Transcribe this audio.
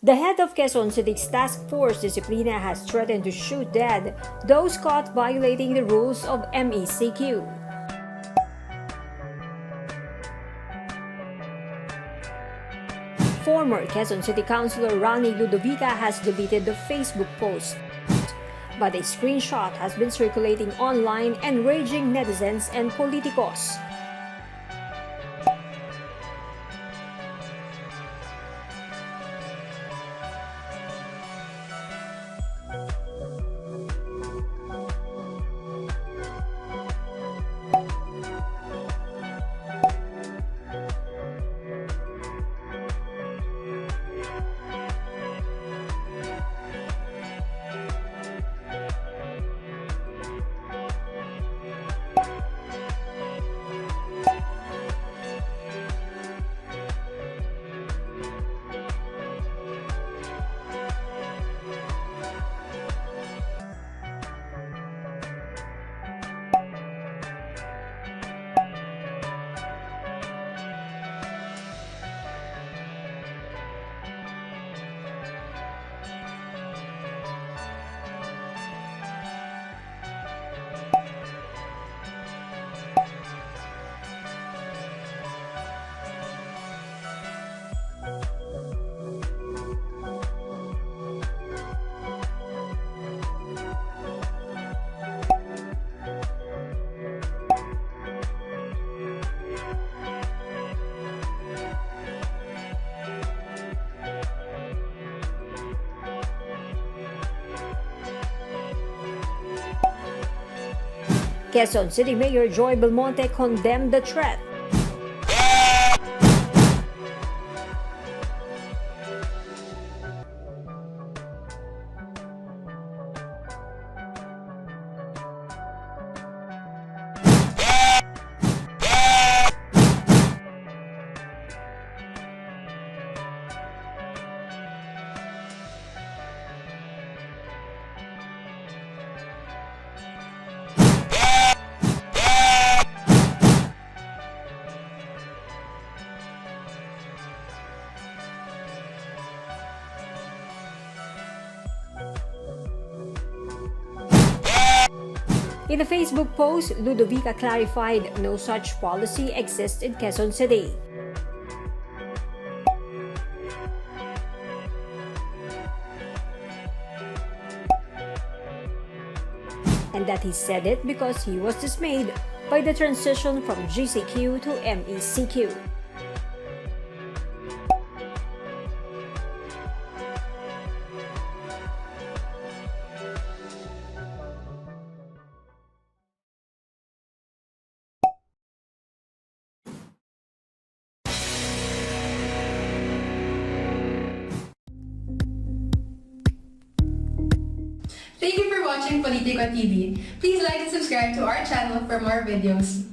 The head of Quezon City's task force, Disiplina, has threatened to shoot dead those caught violating the rules of MECQ. Former Quezon City Councilor Rani Ludovica has deleted the Facebook post, but a screenshot has been circulating online, enraging netizens and politicos. Quezon City Mayor Joy Belmonte condemned the threat. In a Facebook post, Ludovica clarified no such policy exists in Quezon City. And that he said it because he was dismayed by the transition from GCQ to MECQ. Thank you for watching Politiko TV. Please like and subscribe to our channel for more videos.